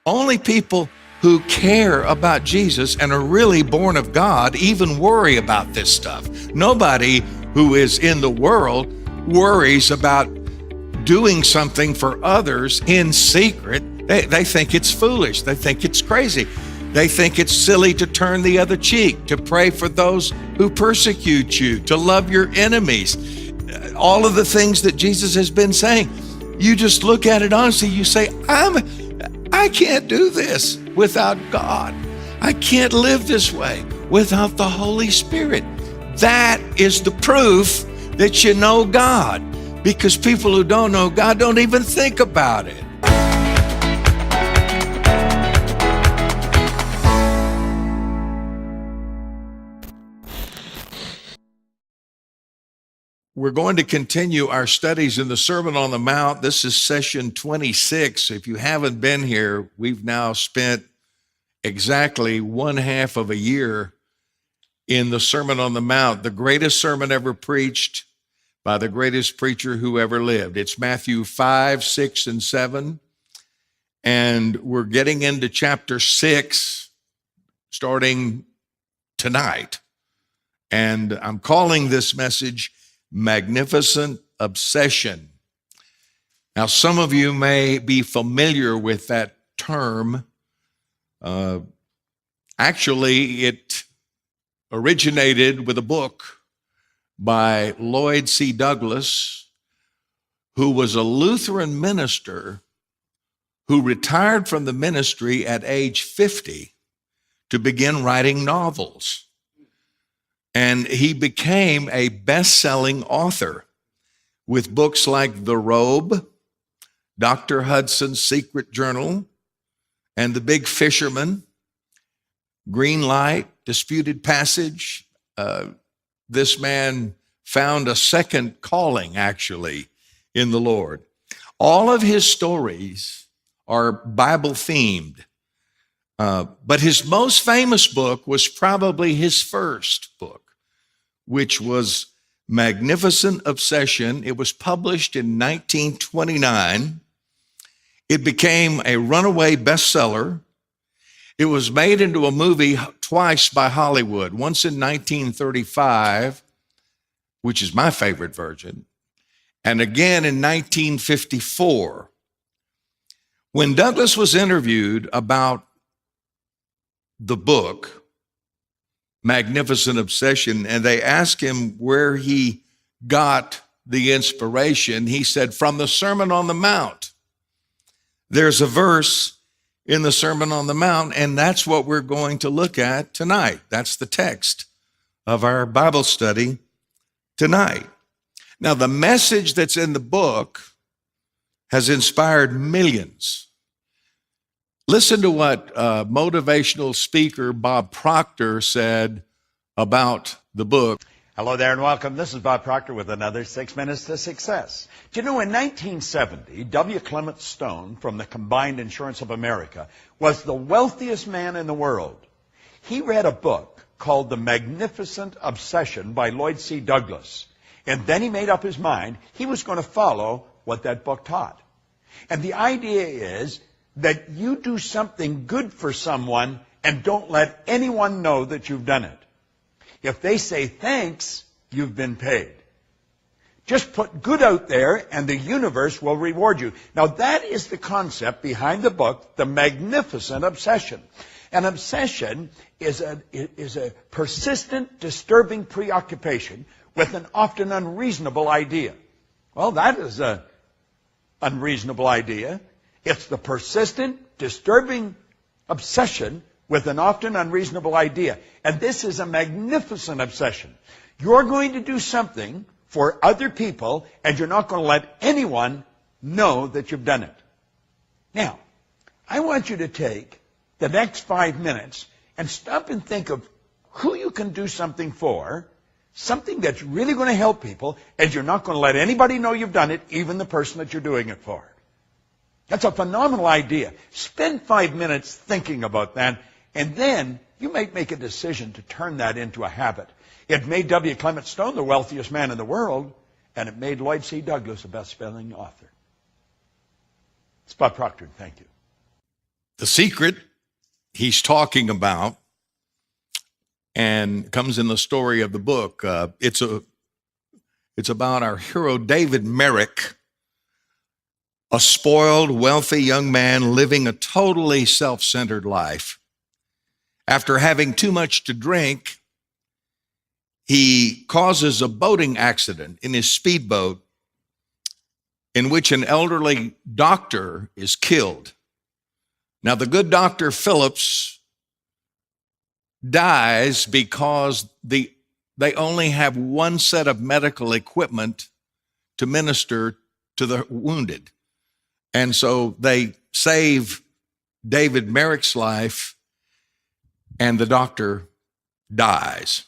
Only people who care about Jesus and are really born of God even worry about this stuff. Nobody who is in the world worries about doing something for others in secret. They think it's foolish. They think it's crazy. They think it's silly to turn the other cheek, to pray for those who persecute you, to love your enemies. All of the things that Jesus has been saying. You just look at it honestly, you say, I can't do this without God. I can't live this way without the Holy Spirit. That is the proof that you know God, because people who don't know God don't even think about it. We're going to continue our studies in the Sermon on the Mount. This is session 26. If you haven't been here, we've now spent exactly one half of a year in the Sermon on the Mount, the greatest sermon ever preached by the greatest preacher who ever lived. It's Matthew 5, 6, and 7. And we're getting into chapter 6 starting tonight. And I'm calling this message Magnificent Obsession. Now, some of you may be familiar with that term. Actually, it originated with a book by Lloyd C. Douglas, who was a Lutheran minister who retired from the ministry at age 50 to begin writing novels. And he became a best-selling author with books like The Robe, Dr. Hudson's Secret Journal, and The Big Fisherman, Green Light, Disputed Passage. This man found a second calling, actually, in the Lord. All of his stories are Bible-themed. But his most famous book was probably his first book, which was Magnificent Obsession. It was published in 1929. It became a runaway bestseller. It was made into a movie twice by Hollywood, once in 1935, which is my favorite version, and again in 1954. When Douglas was interviewed about the book, Magnificent Obsession, and they asked him where he got the inspiration, he said, from the Sermon on the Mount. There's a verse in the Sermon on the Mount, and that's what we're going to look at tonight. That's the text of our Bible study tonight. Now, the message that's in the book has inspired millions. Listen to what motivational speaker Bob Proctor said about the book. Hello there and welcome. This is Bob Proctor with another 6 Minutes to Success. Do you know, in 1970, W. Clement Stone from the Combined Insurance of America was the wealthiest man in the world. He read a book called The Magnificent Obsession by Lloyd C. Douglas. And then he made up his mind he was going to follow what that book taught. And the idea is that you do something good for someone and don't let anyone know that you've done it. If they say thanks, you've been paid. Just put good out there and the universe will reward you. Now that is the concept behind the book, The Magnificent Obsession. An obsession is a persistent, disturbing preoccupation with an often unreasonable idea. Well, that is an unreasonable idea. It's the persistent, disturbing obsession with an often unreasonable idea. And this is a magnificent obsession. You're going to do something for other people, and you're not going to let anyone know that you've done it. Now, I want you to take the next 5 minutes and stop and think of who you can do something for, something that's really going to help people, and you're not going to let anybody know you've done it, even the person that you're doing it for. That's a phenomenal idea. Spend 5 minutes thinking about that, and then you might make a decision to turn that into a habit. It made W. Clement Stone the wealthiest man in the world, and it made Lloyd C. Douglas a best-selling author. It's Bob Proctor. Thank you. The secret he's talking about and comes in the story of the book. It's about our hero David Merrick, a spoiled, wealthy young man living a totally self-centered life. After having too much to drink, he causes a boating accident in his speedboat in which an elderly doctor is killed. Now, the good Dr. Phillips dies because they only have one set of medical equipment to minister to the wounded. And so they save David Merrick's life, and the doctor dies.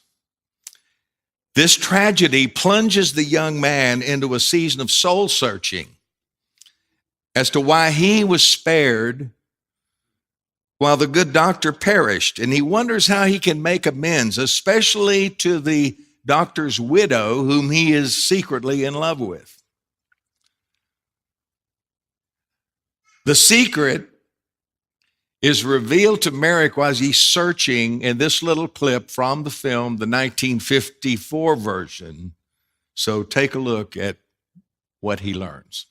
This tragedy plunges the young man into a season of soul searching as to why he was spared while the good doctor perished. And he wonders how he can make amends, especially to the doctor's widow, whom he is secretly in love with. The secret is revealed to Merrick while he's searching in this little clip from the film, the 1954 version. So take a look at what he learns.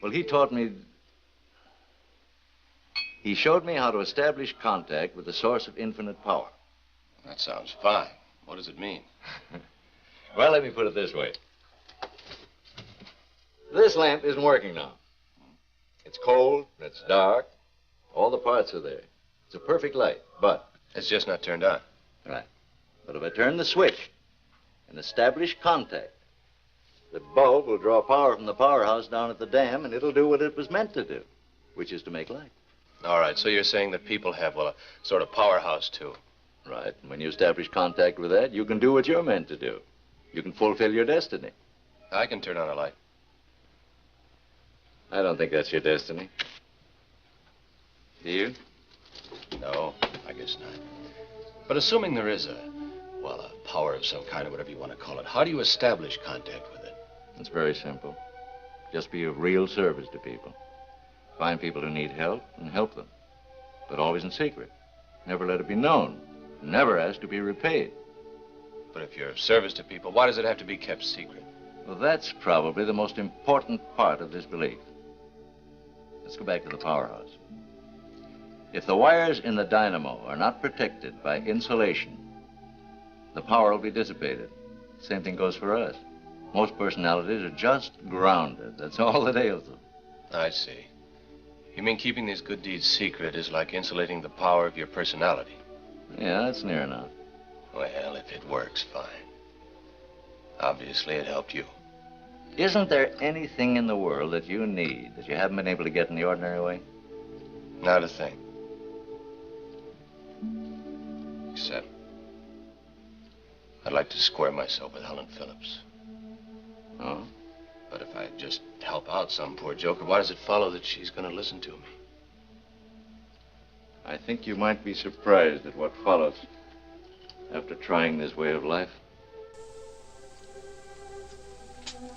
Well, he showed me how to establish contact with the source of infinite power. That sounds fine. What does it mean? Well, let me put it this way. This lamp isn't working now. It's cold, it's dark, all the parts are there. It's a perfect light, but... It's just not turned on. Right. But if I turn the switch and establish contact, the bulb will draw power from the powerhouse down at the dam, and it'll do what it was meant to do, which is to make light. All right, so you're saying that people have, well, a sort of powerhouse, too. Right. And when you establish contact with that, you can do what you're meant to do. You can fulfill your destiny. I can turn on a light. I don't think that's your destiny. Do you? No, I guess not. But assuming there is a power of some kind, or whatever you want to call it, how do you establish contact with it? It's very simple. Just be of real service to people. Find people who need help and help them. But always in secret. Never let it be known. Never ask to be repaid. But if you're of service to people, why does it have to be kept secret? Well, that's probably the most important part of this belief. Let's go back to the powerhouse. If the wires in the dynamo are not protected by insulation, the power will be dissipated. Same thing goes for us. Most personalities are just grounded. That's all that ails them. I see. You mean keeping these good deeds secret is like insulating the power of your personality? Yeah, that's near enough. Well, if it works, fine. Obviously, it helped you. Isn't there anything in the world that you need that you haven't been able to get in the ordinary way? Not a thing. Except, I'd like to square myself with Helen Phillips. Oh? But if I just help out some poor joker, why does it follow that she's going to listen to me? I think you might be surprised at what follows after trying this way of life.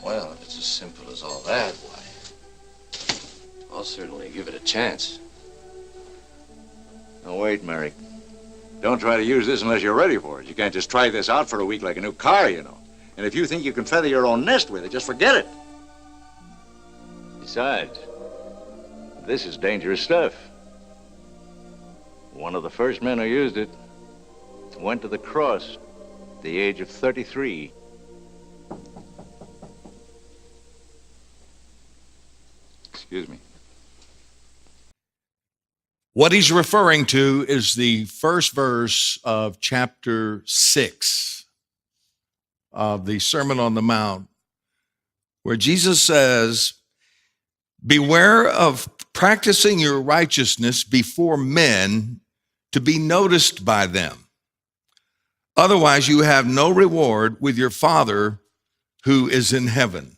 Well, if it's as simple as all that, why, I'll certainly give it a chance. Now, wait, Merrick. Don't try to use this unless you're ready for it. You can't just try this out for a week like a new car, you know. And if you think you can feather your own nest with it, just forget it. Besides, this is dangerous stuff. One of the first men who used it went to the cross at the age of 33. Excuse me. What he's referring to is the first verse of chapter 6 of the Sermon on the Mount, where Jesus says, "Beware of practicing your righteousness before men to be noticed by them. Otherwise, you have no reward with your Father who is in heaven."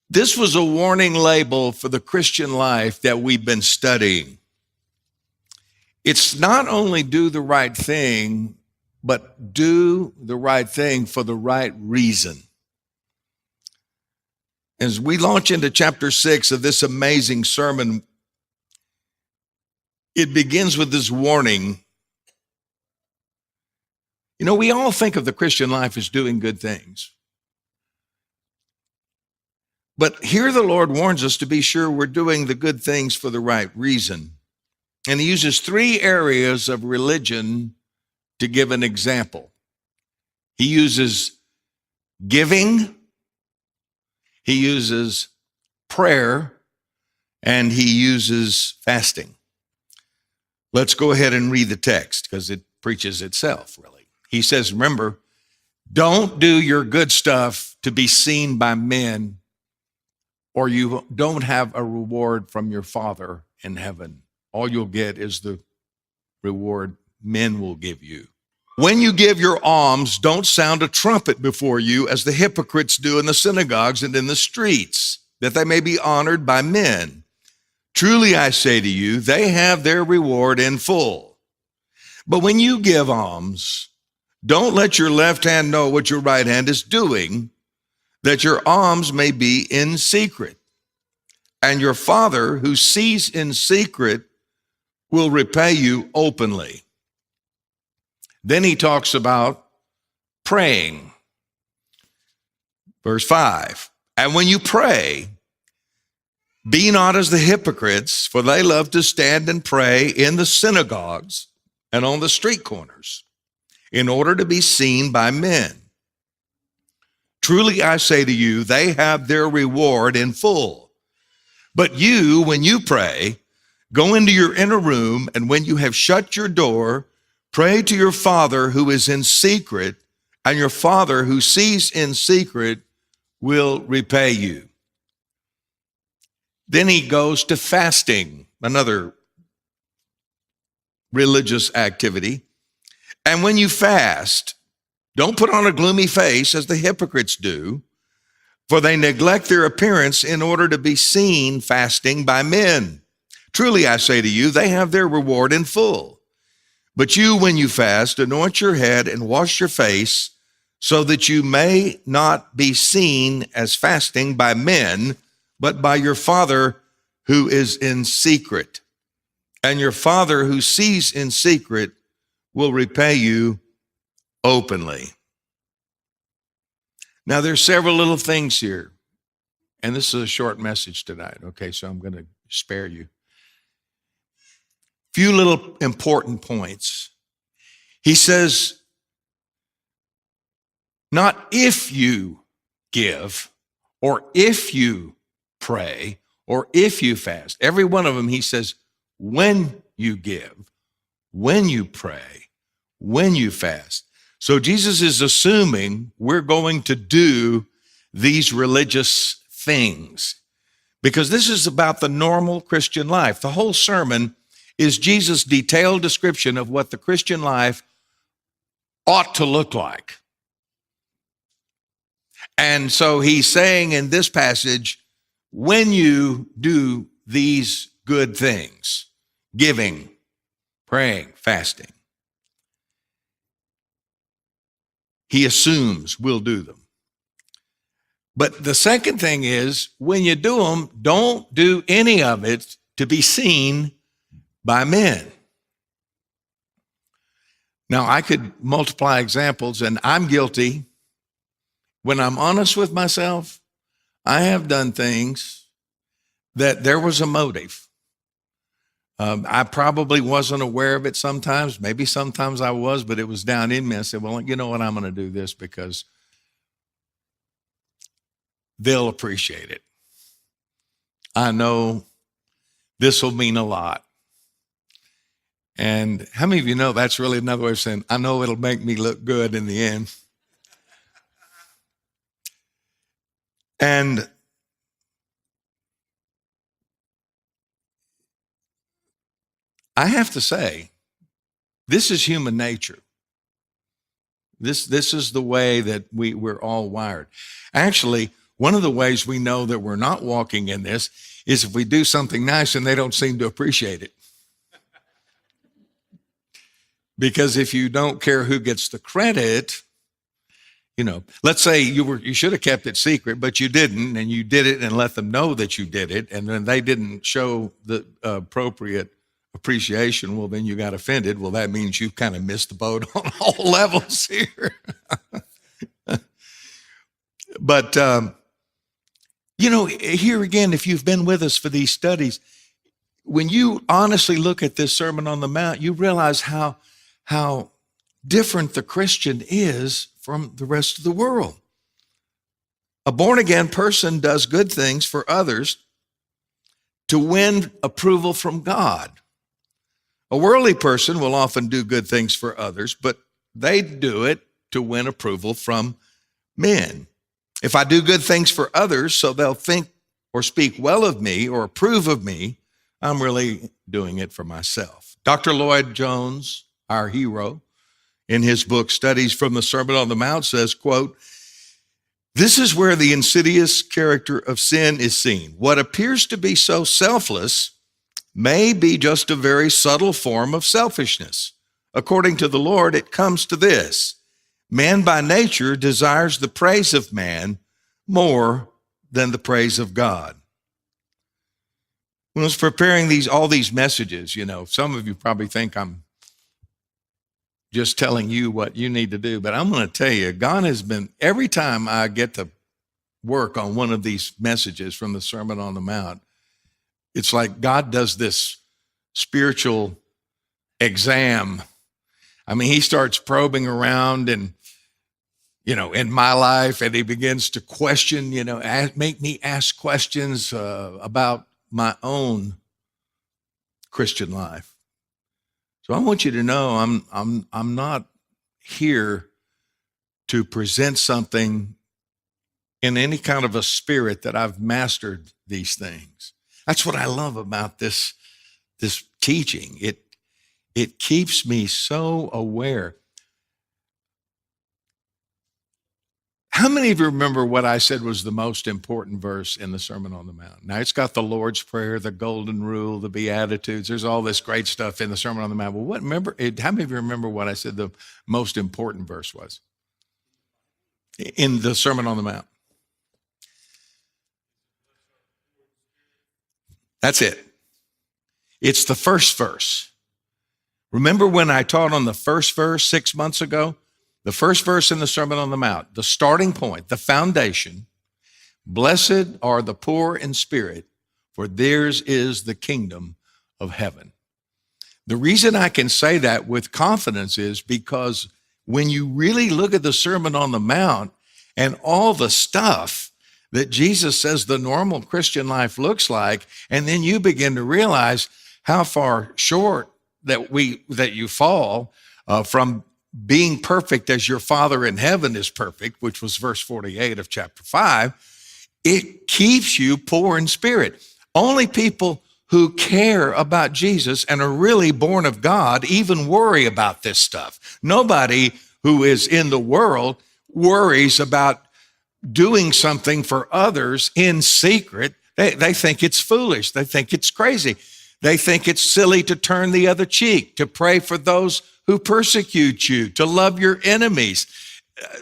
This was a warning label for the Christian life that we've been studying. It's not only do the right thing, but do the right thing for the right reason. As we launch into chapter 6 of this amazing sermon, it begins with this warning. You know, we all think of the Christian life as doing good things. But here the Lord warns us to be sure we're doing the good things for the right reason. And he uses 3 areas of religion to give an example. He uses giving, he uses prayer, and he uses fasting. Let's go ahead and read the text because it preaches itself, really. He says, remember, don't do your good stuff to be seen by men, or you don't have a reward from your Father in heaven. All you'll get is the reward men will give you. When you give your alms, don't sound a trumpet before you as the hypocrites do in the synagogues and in the streets, that they may be honored by men. Truly I say to you, they have their reward in full. But when you give alms, don't let your left hand know what your right hand is doing, that your alms may be in secret. And your Father who sees in secret will repay you openly. Then he talks about praying. Verse 5, and when you pray, be not as the hypocrites, for they love to stand and pray in the synagogues and on the street corners, in order to be seen by men. Truly I say to you, they have their reward in full. But you, when you pray, go into your inner room, and when you have shut your door, pray to your Father who is in secret, and your Father who sees in secret will repay you. Then he goes to fasting, another religious activity. And when you fast, don't put on a gloomy face as the hypocrites do, for they neglect their appearance in order to be seen fasting by men. Truly I say to you, they have their reward in full. But you, when you fast, anoint your head and wash your face, so that you may not be seen as fasting by men, but by your Father who is in secret. And your Father who sees in secret will repay you openly. Now, there's several little things here, and this is a short message tonight, okay, so I'm going to spare you. Few little important points. He says, not if you give, or if you pray, or if you fast. Every one of them, he says, when you give, when you pray, when you fast. So Jesus is assuming we're going to do these religious things, because this is about the normal Christian life. The whole sermon is Jesus' detailed description of what the Christian life ought to look like. And so he's saying in this passage, when you do these good things, giving, praying, fasting, he assumes we'll do them. But the second thing is, when you do them, don't do any of it to be seen by men. Now, I could multiply examples, and I'm guilty. When I'm honest with myself, I have done things that there was a motive. I probably wasn't aware of it sometimes. Maybe sometimes I was, but it was down in me. I said, well, you know what? I'm going to do this because they'll appreciate it. I know this will mean a lot. And how many of you know that's really another way of saying, I know it'll make me look good in the end. And I have to say, this is human nature. This is the way that we're all wired. Actually, one of the ways we know that we're not walking in this is if we do something nice and they don't seem to appreciate it. Because if you don't care who gets the credit, you know, let's say you should have kept it secret, but you didn't, and you did it and let them know that you did it, and then they didn't show the appropriate appreciation, well, then you got offended. Well, that means you've kind of missed the boat on all levels here. But, here again, if you've been with us for these studies, when you honestly look at this Sermon on the Mount, you realize how different the Christian is from the rest of the world. A born-again person does good things for others to win approval from God. A worldly person will often do good things for others, but they do it to win approval from men. If I do good things for others so they'll think or speak well of me or approve of me, I'm really doing it for myself. Dr. Lloyd Jones, our hero, in his book, Studies from the Sermon on the Mount, says, quote, "This is where the insidious character of sin is seen. What appears to be so selfless may be just a very subtle form of selfishness. According to the Lord, it comes to this: man by nature desires the praise of man more than the praise of God." When I was preparing all these messages, some of you probably think I'm just telling you what you need to do, but I'm going to tell you, God has been, every time I get to work on one of these messages from the Sermon on the Mount, it's like God does this spiritual exam. I mean, he starts probing around and, in my life, and he begins to question, make me ask questions about my own Christian life. So I want you to know I'm not here to present something in any kind of a spirit that I've mastered these things. That's what I love about this teaching. It keeps me so aware. How many of you remember what I said was the most important verse in the Sermon on the Mount? Now, it's got the Lord's Prayer, the Golden Rule, the Beatitudes. There's all this great stuff in the Sermon on the Mount. Well, how many of you remember what I said the most important verse was in the Sermon on the Mount? That's it. It's the first verse. Remember when I taught on the first verse 6 months ago? The first verse in the Sermon on the Mount, the starting point, the foundation: "Blessed are the poor in spirit, for theirs is the kingdom of heaven." The reason I can say that with confidence is because when you really look at the Sermon on the Mount and all the stuff that Jesus says the normal Christian life looks like, and then you begin to realize how far short that you fall from being perfect as your Father in heaven is perfect, which was verse 48 of chapter 5, it keeps you poor in spirit. Only people who care about Jesus and are really born of God even worry about this stuff. Nobody who is in the world worries about doing something for others in secret. They think it's foolish. They think it's crazy. They think it's silly to turn the other cheek, to pray for those who persecute you, to love your enemies.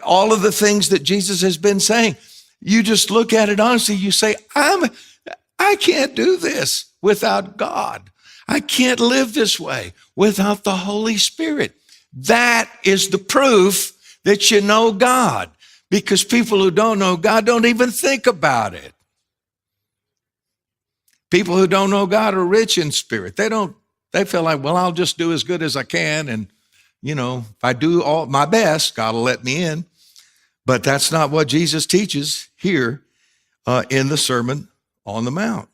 All of the things that Jesus has been saying. You just look at it honestly, you say, I can't do this without God. I can't live this way without the Holy Spirit. That is the proof that you know God, because people who don't know God don't even think about it. People who don't know God are rich in spirit. They feel like, well, I'll just do as good as I can. And, if I do all my best, God will let me in. But that's not what Jesus teaches here in the Sermon on the Mount.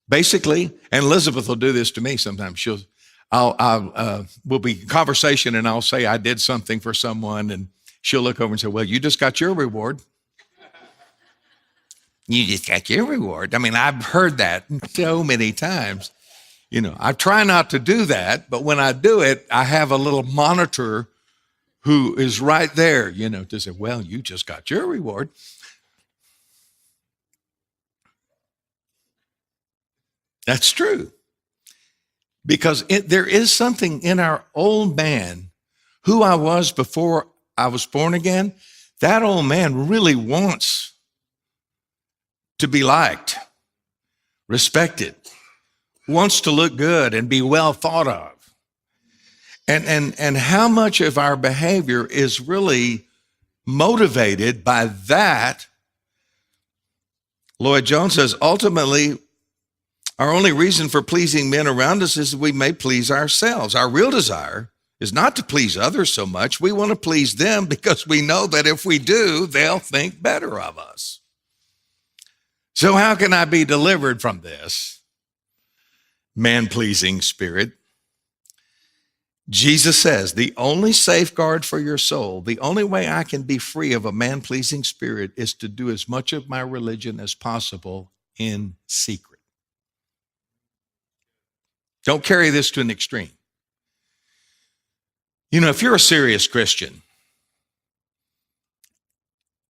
Basically, and Elizabeth will do this to me sometimes. We'll be in conversation and I'll say I did something for someone and she'll look over and say, well, you just got your reward. You just got your reward. I mean, I've heard that so many times. I try not to do that, but when I do it, I have a little monitor who is right there, to say, well, you just got your reward. That's true. Because there is something in our old man, who I was before I was born again. That old man really wants to be liked, respected, wants to look good and be well thought of. And how much of our behavior is really motivated by that? Lloyd Jones says, ultimately, our only reason for pleasing men around us is that we may please ourselves. Our real desire is not to please others so much. We want to please them because we know that if we do, they'll think better of us. So how can I be delivered from this man-pleasing spirit? Jesus says, the only safeguard for your soul, the only way I can be free of a man-pleasing spirit is to do as much of my religion as possible in secret. Don't carry this to an extreme. You know, if you're a serious Christian,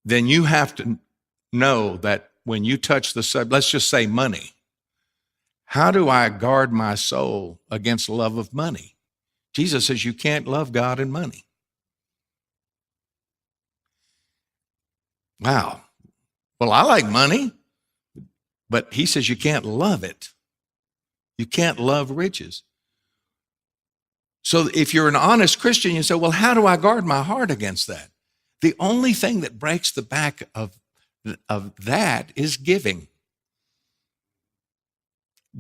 then you have to know that when you touch the subject, let's just say money, how do I guard my soul against the love of money? Jesus says you can't love God and money. Wow. Well, I like money, but he says you can't love it. You can't love riches. So if you're an honest Christian, you say, well, how do I guard my heart against that? The only thing that breaks the back of that is giving.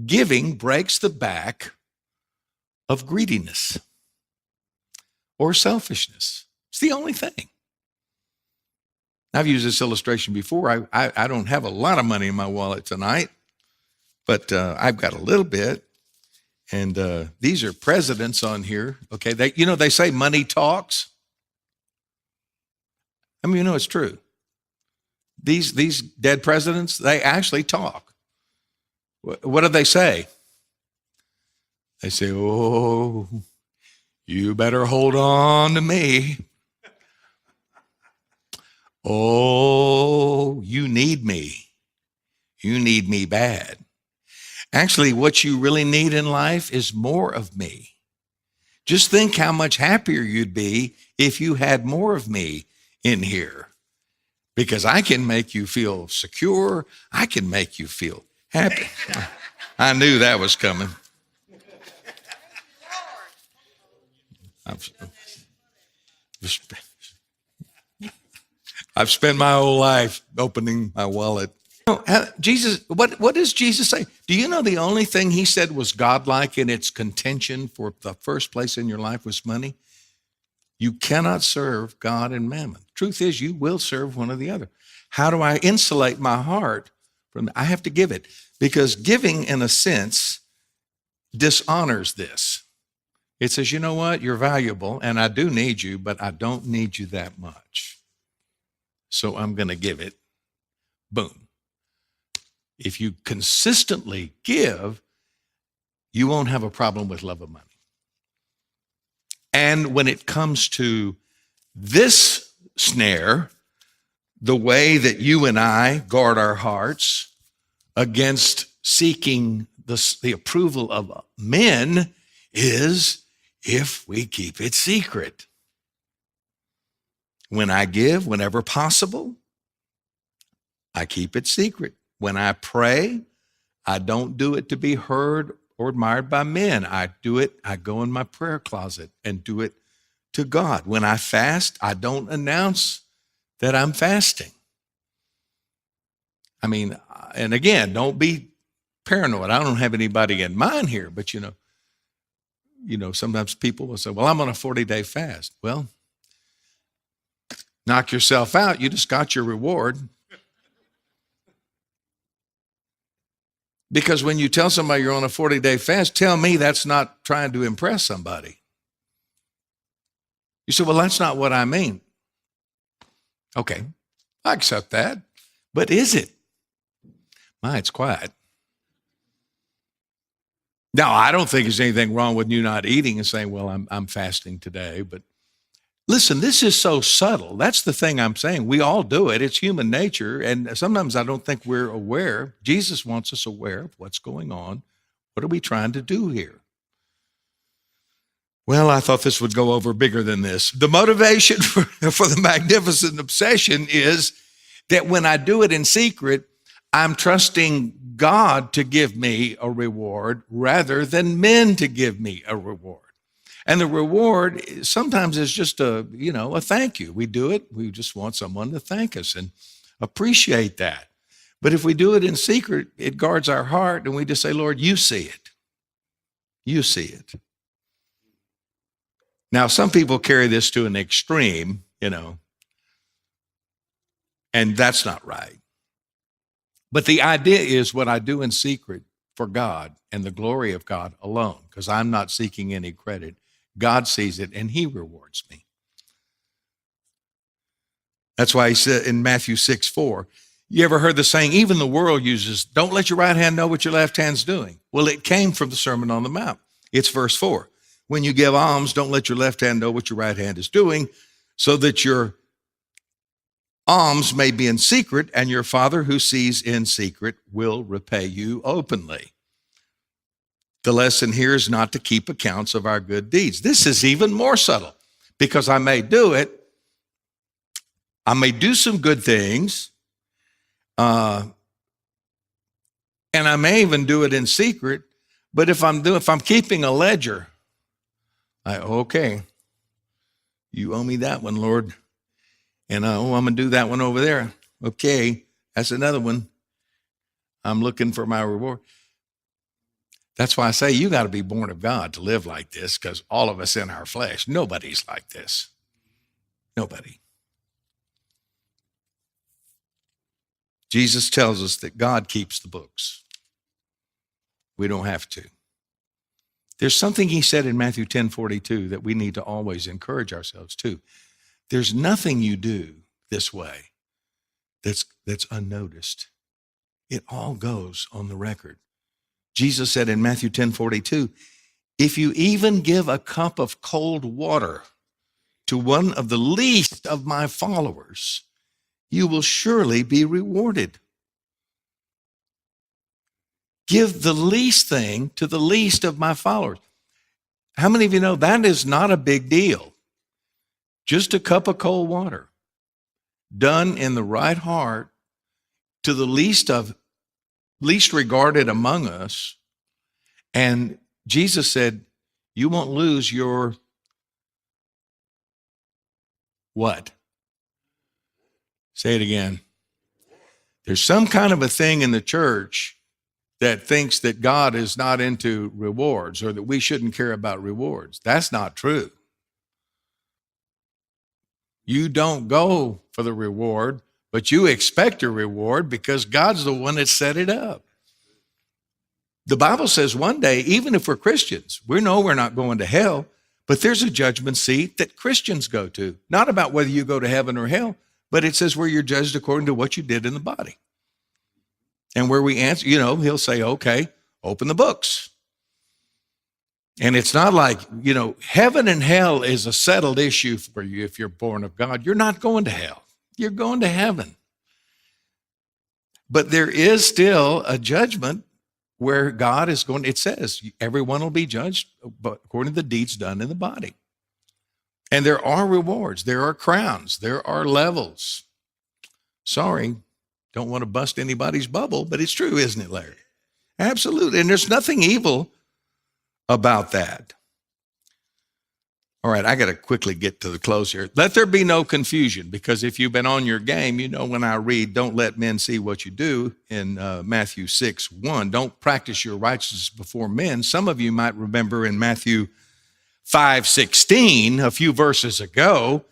Giving breaks the back of greediness or selfishness. It's the only thing. I've used this illustration before. I don't have a lot of money in my wallet tonight, but I've got a little bit. And these are presidents on here. Okay, they say money talks. I mean, it's true. These dead presidents, they actually talk. What do they say? They say, oh, you better hold on to me. Oh, you need me. You need me bad. Actually, what you really need in life is more of me. Just think how much happier you'd be if you had more of me in here. Because I can make you feel secure. I can make you feel happy. I knew that was coming. I've spent my whole life opening my wallet. Jesus, what does Jesus say? Do you know the only thing he said was godlike in its contention for the first place in your life was money? You cannot serve God and mammon. Truth is, you will serve one or the other. How do I insulate my heart from that? I have to give it, because giving, in a sense, dishonors this. It says, you know what? You're valuable, and I do need you, but I don't need you that much. So I'm going to give it. Boom. If you consistently give, you won't have a problem with love of money. And when it comes to this snare, the way that you and I guard our hearts against seeking the approval of men is if we keep it secret. When I give, whenever possible, I keep it secret. When I pray, I don't do it to be heard or admired by men. I go in my prayer closet and do it to God. When I fast, I don't announce that I'm fasting. I mean, and again, don't be paranoid. I don't have anybody in mind here, but you know, sometimes people will say, well, I'm on a 40-day fast. Well, knock yourself out. You just got your reward. Because when you tell somebody you're on a 40-day fast, tell me that's not trying to impress somebody. You say, well, that's not what I mean. Okay, I accept that. But is it? My, it's quiet. Now, I don't think there's anything wrong with you not eating and saying, well, I'm fasting today. But listen, this is so subtle. That's the thing I'm saying. We all do it. It's human nature. And sometimes I don't think we're aware. Jesus wants us aware of what's going on. What are we trying to do here? Well, I thought this would go over bigger than this. The motivation for the magnificent obsession is that when I do it in secret, I'm trusting God to give me a reward rather than men to give me a reward. And the reward sometimes is just a thank you. We do it. We just want someone to thank us and appreciate that. But if we do it in secret, it guards our heart, and we just say, Lord, you see it. You see it. Now, some people carry this to an extreme, and that's not right. But the idea is what I do in secret for God and the glory of God alone, because I'm not seeking any credit. God sees it, and he rewards me. That's why he said in Matthew 6:4, you ever heard the saying, even the world uses, don't let your right hand know what your left hand's doing. Well, it came from the Sermon on the Mount. It's verse 4. When you give alms, don't let your left hand know what your right hand is doing, so that your alms may be in secret, and your Father who sees in secret will repay you openly. The lesson here is not to keep accounts of our good deeds. This is even more subtle, because I may do it. I may do some good things, and I may even do it in secret. But if I'm keeping a ledger, okay, you owe me that one, Lord. And I'm going to do that one over there. Okay, that's another one. I'm looking for my reward. That's why I say you got to be born of God to live like this, because all of us in our flesh, nobody's like this. Nobody. Jesus tells us that God keeps the books. We don't have to. There's something he said in Matthew 10:42 that we need to always encourage ourselves to. There's nothing you do this way that's unnoticed. It all goes on the record. Jesus said in Matthew 10:42, if you even give a cup of cold water to one of the least of my followers, you will surely be rewarded. Give the least thing to the least of my followers. How many of you know that is not a big deal? Just a cup of cold water done in the right heart to the least regarded among us. And Jesus said, you won't lose your what? Say it again. There's some kind of a thing in the church that thinks that God is not into rewards, or that we shouldn't care about rewards. That's not true. You don't go for the reward, but you expect a reward because God's the one that set it up. The Bible says one day, even if we're Christians, we know we're not going to hell, but there's a judgment seat that Christians go to. Not about whether you go to heaven or hell, but it says where you're judged according to what you did in the body. And where we answer, he'll say, okay, open the books. And it's not like, heaven and hell is a settled issue for you if you're born of God. You're not going to hell. You're going to heaven. But there is still a judgment where God is going, it says, everyone will be judged according to the deeds done in the body. And there are rewards. There are crowns. There are levels. Sorry, don't want to bust anybody's bubble, but it's true, isn't it, Larry? Absolutely. And there's nothing evil about that. All right, I got to quickly get to the close here. Let there be no confusion, because if you've been on your game, when I read, don't let men see what you do in Matthew 6:1, don't practice your righteousness before men. Some of you might remember in Matthew 5:16, a few verses ago,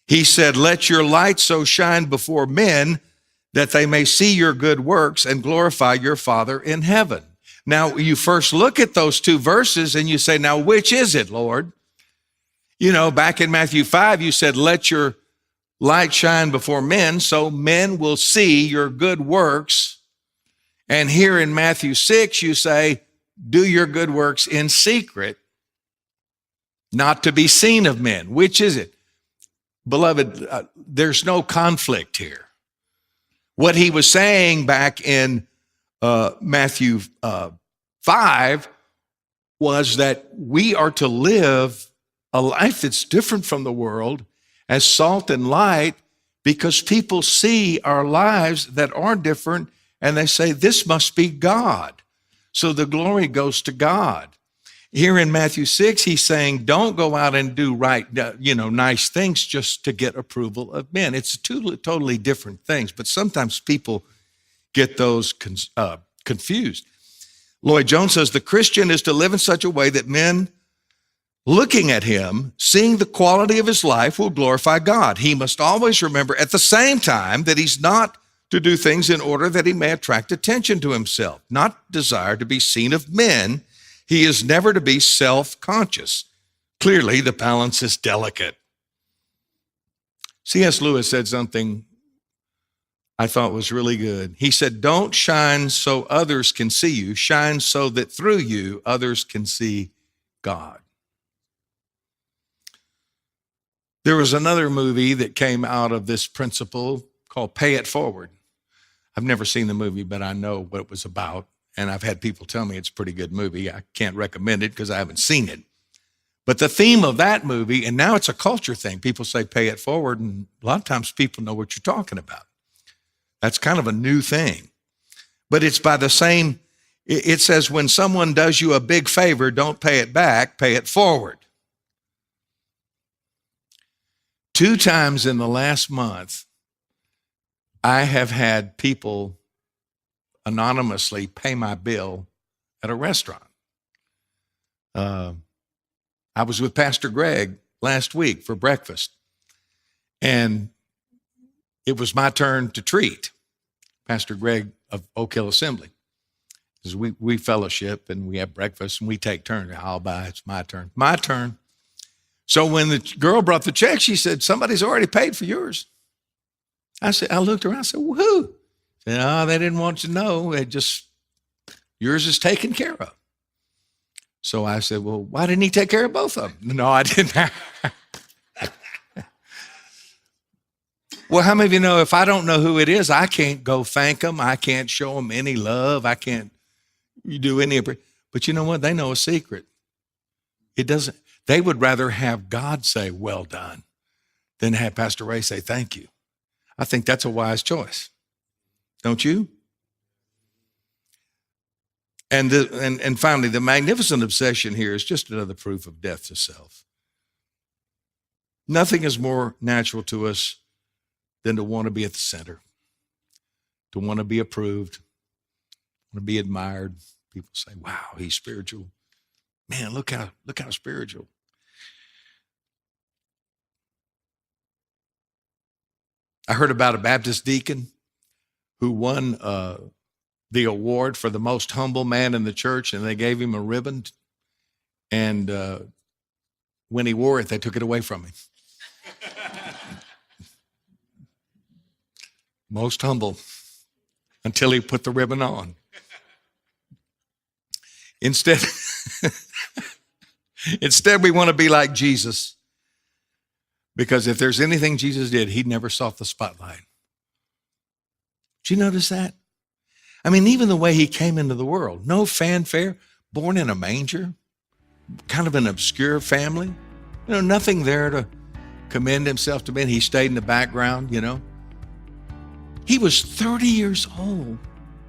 he said, let your light so shine before men that they may see your good works and glorify your Father in heaven. Now, you first look at those two verses and you say, now, which is it, Lord? Back in Matthew 5, you said, let your light shine before men so men will see your good works. And here in Matthew 6, you say, do your good works in secret, not to be seen of men. Which is it? Beloved, there's no conflict here. What he was saying back in Matthew 5 was that we are to live a life that's different from the world as salt and light, because people see our lives that are different and they say, this must be God. So the glory goes to God. Here in Matthew 6, he's saying, don't go out and do nice things just to get approval of men. It's two totally different things, but sometimes people get those confused. Lloyd Jones says, the Christian is to live in such a way that men looking at him, seeing the quality of his life, will glorify God. He must always remember at the same time that he's not to do things in order that he may attract attention to himself, not desire to be seen of men. He is never to be self-conscious. Clearly, the balance is delicate. C.S. Lewis said something I thought was really good. He said, don't shine so others can see you. Shine so that through you, others can see God. There was another movie that came out of this principle called Pay It Forward. I've never seen the movie, but I know what it was about. And I've had people tell me it's a pretty good movie. I can't recommend it because I haven't seen it. But the theme of that movie, and now it's a culture thing. People say pay it forward, and a lot of times people know what you're talking about. That's kind of a new thing. But it's by the same, it says when someone does you a big favor, don't pay it back, pay it forward. 2 times in the last month, I have had people anonymously pay my bill at a restaurant. I was with Pastor Greg last week for breakfast, and it was my turn to treat Pastor Greg of Oak Hill Assembly. Because we fellowship and we have breakfast and we take turns. I'll buy, it's my turn. My turn. So when the girl brought the check, she said, somebody's already paid for yours. I looked around, I said, woohoo. No, they didn't want to know. Yours is taken care of. So I said, well, why didn't he take care of both of them? No, I didn't. Well, how many of you know if I don't know who it is, I can't go thank them. I can't show them any love. I can't do any. But you know what? They know a secret. They would rather have God say, well done, than have Pastor Ray say, thank you. I think that's a wise choice. Don't you? And finally, the magnificent obsession here is just another proof of death to self. Nothing is more natural to us than to want to be at the center, to want to be approved, want to be admired. People say, wow, he's spiritual. Man, look how spiritual. I heard about a Baptist deacon who won the award for the most humble man in the church, and they gave him a ribbon. And when he wore it, they took it away from him. Most humble until he put the ribbon on. Instead, we want to be like Jesus, because if there's anything Jesus did, he never sought the spotlight. Did you notice that? I mean, even the way he came into the world, no fanfare, born in a manger, kind of an obscure family, nothing there to commend himself to men. He stayed in the background, He was 30 years old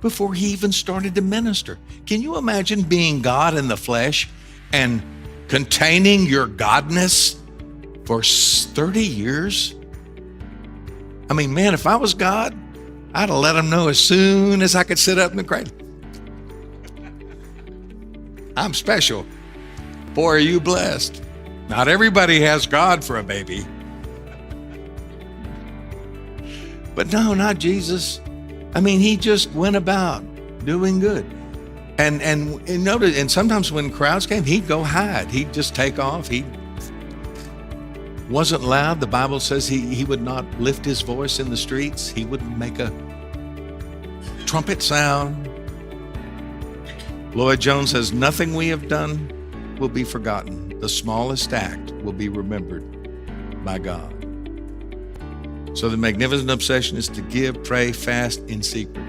before he even started to minister. Can you imagine being God in the flesh and containing your godness for 30 years? I mean, man, if I was God, I'd have let him know as soon as I could sit up in the cradle. I'm special. Boy, are you blessed. Not everybody has God for a baby. But no, not Jesus. I mean, he just went about doing good. And notice, and sometimes when crowds came, he'd go hide. He'd just take off. He wasn't loud. The Bible says he would not lift his voice in the streets. He wouldn't make a trumpet sound. Lloyd Jones says, nothing we have done will be forgotten. The smallest act will be remembered by God. So the magnificent obsession is to give, pray, fast in secret.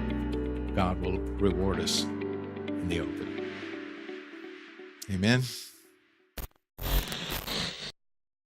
God will reward us in the open. Amen.